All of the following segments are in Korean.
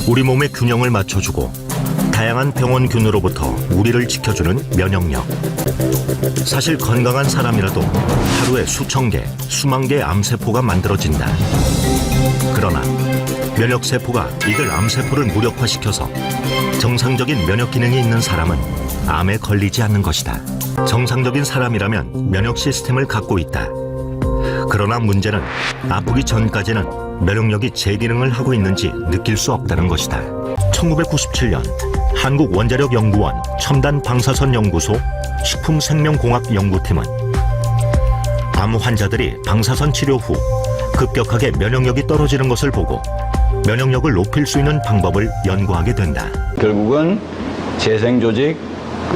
우리 몸의 균형을 맞춰주고 다양한 병원균으로부터 우리를 지켜주는 면역력. 사실 건강한 사람이라도 하루에 수천 개, 수만 개의 암세포가 만들어진다. 그러나 면역세포가 이들 암세포를 무력화시켜서 정상적인 면역 기능이 있는 사람은 암에 걸리지 않는 것이다. 정상적인 사람이라면 면역 시스템을 갖고 있다. 그러나 문제는 아프기 전까지는 면역력이 제 기능을 하고 있는지 느낄 수 없다는 것이다. 1997년 한국원자력연구원 첨단방사선연구소 식품생명공학연구팀은 암 환자들이 방사선 치료 후 급격하게 면역력이 떨어지는 것을 보고 면역력을 높일 수 있는 방법을 연구하게 된다. 결국은 재생조직,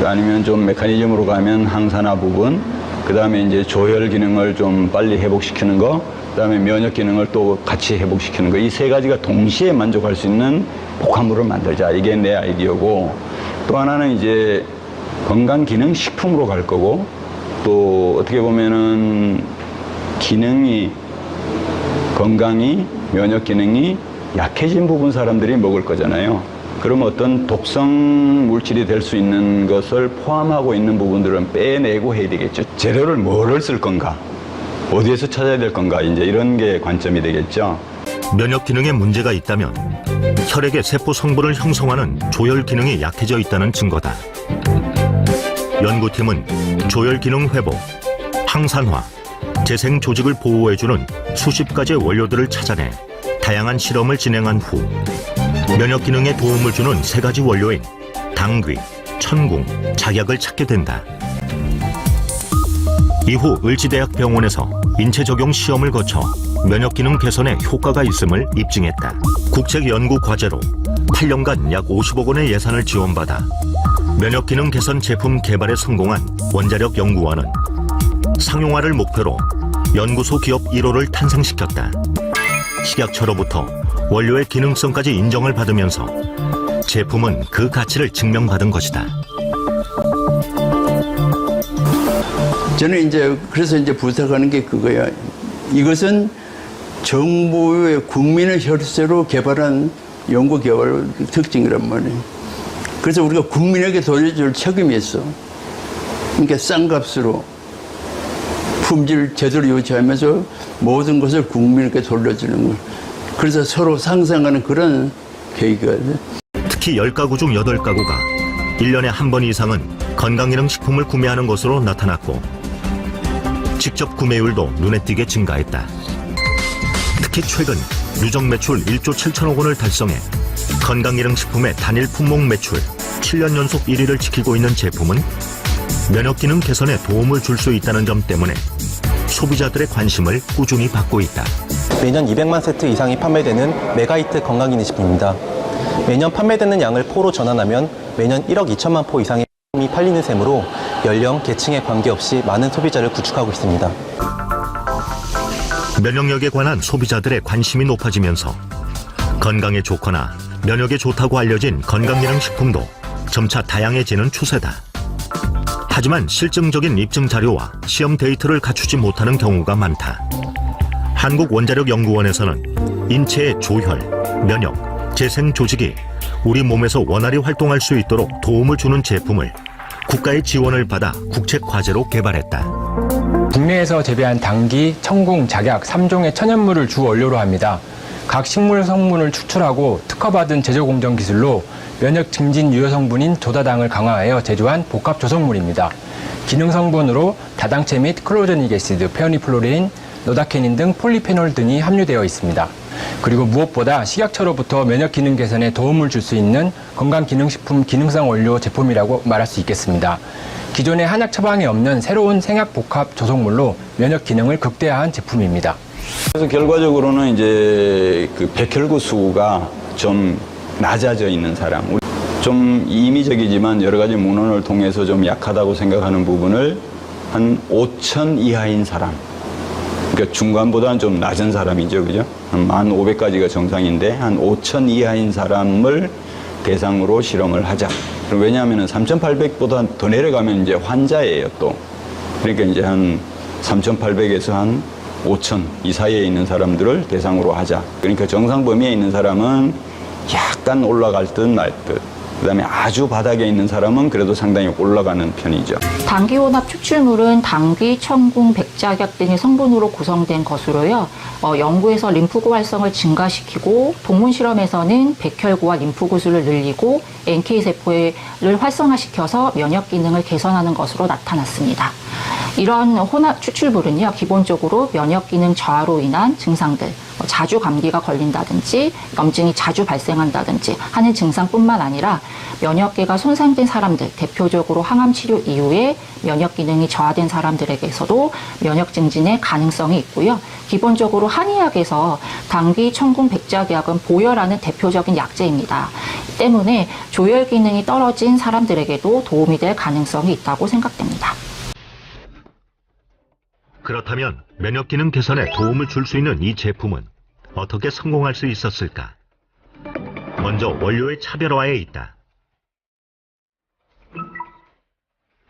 아니면 좀 메커니즘으로 가면 항산화 부분, 그 다음에 이제 조혈 기능을 좀 빨리 회복시키는 거, 그 다음에 면역 기능을 또 같이 회복시키는 거, 이 세 가지가 동시에 만족할 수 있는 복합물을 만들자. 이게 내 아이디어고, 또 하나는 이제 건강기능식품으로 갈 거고, 또 어떻게 보면은 기능이, 건강이, 면역 기능이 약해진 부분 사람들이 먹을 거잖아요. 그럼 어떤 독성 물질이 될 수 있는 것을 포함하고 있는 부분들은 빼내고 해야 되겠죠. 재료를 뭐를 쓸 건가? 어디에서 찾아야 될 건가? 이제 이런 게 관점이 되겠죠. 면역 기능에 문제가 있다면 혈액의 세포 성분을 형성하는 조혈 기능이 약해져 있다는 증거다. 연구팀은 조혈 기능 회복, 항산화, 재생 조직을 보호해주는 수십 가지의 원료들을 찾아내 다양한 실험을 진행한 후 면역 기능에 도움을 주는 세 가지 원료인 당귀, 천궁, 작약을 찾게 된다. 이후 을지대학병원에서 인체 적용 시험을 거쳐 면역 기능 개선에 효과가 있음을 입증했다. 국책 연구 과제로 8년간 약 50억 원의 예산을 지원받아 면역 기능 개선 제품 개발에 성공한 원자력 연구원은 상용화를 목표로 연구소 기업 1호를 탄생시켰다. 식약처로부터 원료의 기능성까지 인정을 받으면서 제품은 그 가치를 증명받은 것이다. 저는 그래서 부탁하는 게 그거야. 이것은 정부의 국민의 혈세로 개발한 연구개발 특징이란 말이에요. 그래서 우리가 국민에게 돌려줄 책임이 있어. 그러니까 싼 값으로 품질 제대로 유지하면서 모든 것을 국민에게 돌려주는 거. 그래서 서로 상생하는 그런 계기가 돼. 특히 10가구 중 8가구가 1년에 한 번 이상은 건강기능식품을 구매하는 것으로 나타났고 직접 구매율도 눈에 띄게 증가했다. 특히 최근 누적 매출 1조 7천억 원을 달성해 건강기능식품의 단일 품목 매출 7년 연속 1위를 지키고 있는 제품은 면역기능 개선에 도움을 줄 수 있다는 점 때문에 소비자들의 관심을 꾸준히 받고 있다. 매년 200만 세트 이상이 판매되는 메가히트 건강기능식품입니다. 매년 판매되는 양을 포로 전환하면 매년 1억 2천만 포 이상의 제품이 팔리는 셈으로 연령, 계층에 관계없이 많은 소비자를 구축하고 있습니다. 면역력에 관한 소비자들의 관심이 높아지면서 건강에 좋거나 면역에 좋다고 알려진 건강기능식품도 점차 다양해지는 추세다. 하지만 실증적인 입증 자료와 시험 데이터를 갖추지 못하는 경우가 많다. 한국원자력연구원에서는 인체의 조혈, 면역, 재생 조직이 우리 몸에서 원활히 활동할 수 있도록 도움을 주는 제품을 국가의 지원을 받아 국책 과제로 개발했다. 국내에서 재배한 당귀, 천궁, 작약 3종의 천연물을 주 원료로 합니다. 각 식물 성분을 추출하고 특허받은 제조 공정 기술로 면역 증진 유효 성분인 조다당을 강화하여 제조한 복합 조성물입니다. 기능 성분으로 다당체 및 클로제닉 애시드, 페오니플로린, 노다케닌 등 폴리페놀 등이 함유되어 있습니다. 그리고 무엇보다 식약처로부터 면역 기능 개선에 도움을 줄 수 있는 건강기능식품 기능성 원료 제품이라고 말할 수 있겠습니다. 기존의 한약 처방에 없는 새로운 생약 복합 조성물로 면역 기능을 극대화한 제품입니다. 그래서 결과적으로는 이제 그 백혈구 수가 좀 낮아져 있는 사람, 좀 임의적이지만 여러 가지 문헌을 통해서 좀 약하다고 생각하는 부분을 한 5천 이하인 사람, 그러니까 중간보다는 좀 낮은 사람이죠, 그죠? 한 1,500까지가 정상인데 한 5천 이하인 사람을 대상으로 실험을 하자. 왜냐하면 3,800보다 더 내려가면 이제 환자예요, 또. 그러니까 이제 한 3,800에서 한 5,000 이 사이에 있는 사람들을 대상으로 하자. 그러니까 정상 범위에 있는 사람은 약간 올라갈 듯 말 듯. 그다음에 아주 바닥에 있는 사람은 그래도 상당히 올라가는 편이죠. 당귀혼합 추출물은 당귀, 천궁, 백작약 등의 성분으로 구성된 것으로요. 연구에서 림프구 활성을 증가시키고 동물 실험에서는 백혈구와 림프구수를 늘리고 NK세포를 활성화시켜서 면역 기능을 개선하는 것으로 나타났습니다. 이런 혼합 추출물은요, 기본적으로 면역 기능 저하로 인한 증상들, 자주 감기가 걸린다든지 염증이 자주 발생한다든지 하는 증상뿐만 아니라 면역계가 손상된 사람들, 대표적으로 항암 치료 이후에 면역 기능이 저하된 사람들에게서도 면역 증진의 가능성이 있고요. 기본적으로 한의학에서 당귀, 천궁, 백작약은 보혈하는 대표적인 약재입니다. 때문에 조혈 기능이 떨어진 사람들에게도 도움이 될 가능성이 있다고 생각됩니다. 그렇다면 면역 기능 개선에 도움을 줄 수 있는 이 제품은 어떻게 성공할 수 있었을까? 먼저 원료의 차별화에 있다.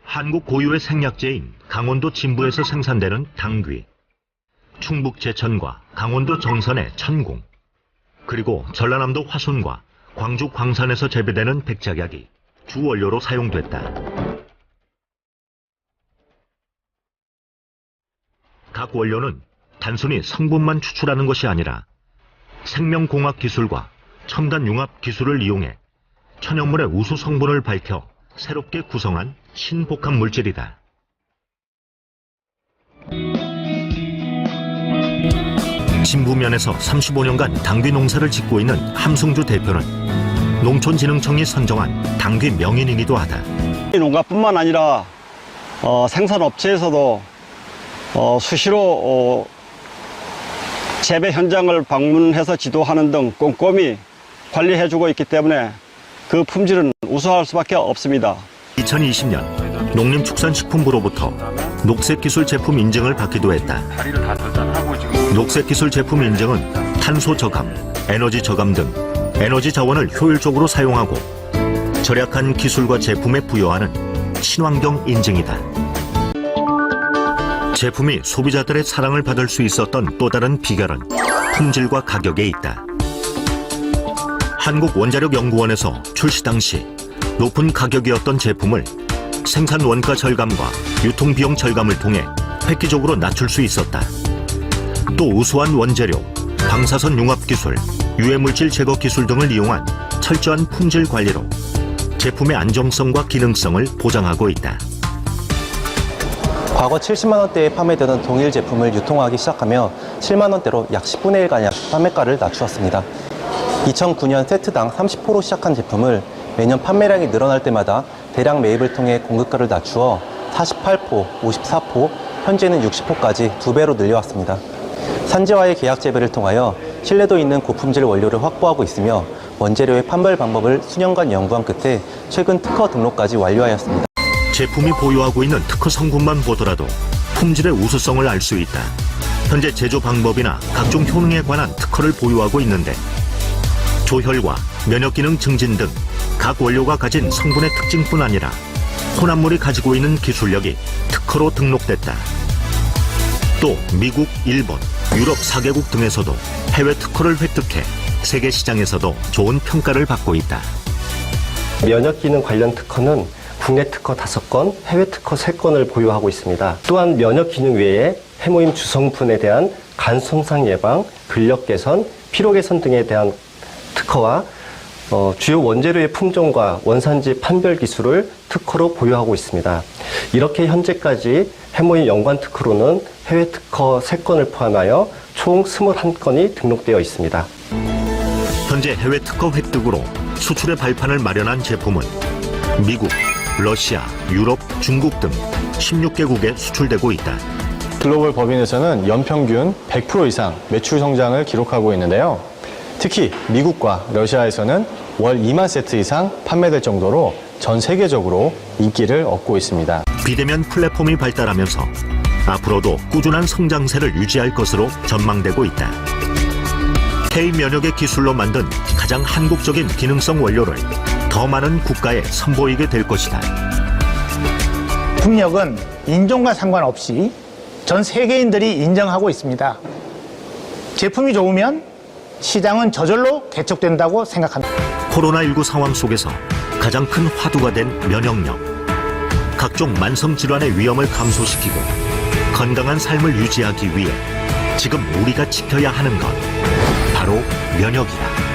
한국 고유의 생약제인 강원도 진부에서 생산되는 당귀, 충북 제천과 강원도 정선의 천궁, 그리고 전라남도 화순과 광주 광산에서 재배되는 백작약이 주 원료로 사용됐다. 각 원료는 단순히 성분만 추출하는 것이 아니라 생명공학 기술과 첨단 융합 기술을 이용해 천연물의 우수 성분을 밝혀 새롭게 구성한 신복합 물질이다. 진부면에서 35년간 당귀 농사를 짓고 있는 함승주 대표는 농촌진흥청이 선정한 당귀 명인이기도 하다. 농가뿐만 아니라 생산업체에서도 수시로 재배 현장을 방문해서 지도하는 등 꼼꼼히 관리해주고 있기 때문에 그 품질은 우수할 수밖에 없습니다. 2020년 농림축산식품부로부터 녹색기술 제품 인증을 받기도 했다. 녹색기술 제품 인증은 탄소 저감, 에너지 저감 등 에너지 자원을 효율적으로 사용하고 절약한 기술과 제품에 부여하는 친환경 인증이다. 제품이 소비자들의 사랑을 받을 수 있었던 또 다른 비결은 품질과 가격에 있다. 한국원자력연구원에서 출시 당시 높은 가격이었던 제품을 생산 원가 절감과 유통비용 절감을 통해 획기적으로 낮출 수 있었다. 또 우수한 원재료, 방사선 융합 기술, 유해물질 제거 기술 등을 이용한 철저한 품질 관리로 제품의 안정성과 기능성을 보장하고 있다. 과거 70만 원대에 판매되던 동일 제품을 유통하기 시작하며 7만 원대로 약 10분의 1가량 판매가를 낮추었습니다. 2009년 세트당 30포로 시작한 제품을 매년 판매량이 늘어날 때마다 대량 매입을 통해 공급가를 낮추어 48포, 54포, 현재는 60포까지 2배로 늘려왔습니다. 산지와의 계약 재배를 통하여 신뢰도 있는 고품질 원료를 확보하고 있으며 원재료의 판별 방법을 수년간 연구한 끝에 최근 특허 등록까지 완료하였습니다. 제품이 보유하고 있는 특허 성분만 보더라도 품질의 우수성을 알 수 있다. 현재 제조 방법이나 각종 효능에 관한 특허를 보유하고 있는데 조혈과 면역기능 증진 등 각 원료가 가진 성분의 특징뿐 아니라 혼합물이 가지고 있는 기술력이 특허로 등록됐다. 또 미국, 일본, 유럽 4개국 등에서도 해외 특허를 획득해 세계 시장에서도 좋은 평가를 받고 있다. 면역기능 관련 특허는 국내 특허 5건, 해외 특허 3건을 보유하고 있습니다. 또한 면역기능 외에 해모임 주성분에 대한 간 손상 예방, 근력 개선, 피로 개선 등에 대한 특허와 주요 원재료의 품종과 원산지 판별 기술을 특허로 보유하고 있습니다. 이렇게 현재까지 해모임 연관 특허로는 해외 특허 3건을 포함하여 총 21건이 등록되어 있습니다. 현재 해외 특허 획득으로 수출의 발판을 마련한 제품은 미국, 러시아, 유럽, 중국 등 16개국에 수출되고 있다. 글로벌 법인에서는 연평균 100% 이상 매출 성장을 기록하고 있는데요. 특히 미국과 러시아에서는 월 2만 세트 이상 판매될 정도로 전 세계적으로 인기를 얻고 있습니다. 비대면 플랫폼이 발달하면서 앞으로도 꾸준한 성장세를 유지할 것으로 전망되고 있다. K-면역의 기술로 만든 가장 한국적인 기능성 원료를 더 많은 국가에 선보이게 될 것이다. 국력은 인종과 상관없이 전 세계인들이 인정하고 있습니다. 제품이 좋으면 시장은 저절로 개척된다고 생각합니다. 코로나19 상황 속에서 가장 큰 화두가 된 면역력. 각종 만성 질환의 위험을 감소시키고 건강한 삶을 유지하기 위해 지금 우리가 지켜야 하는 것 바로 면역이다.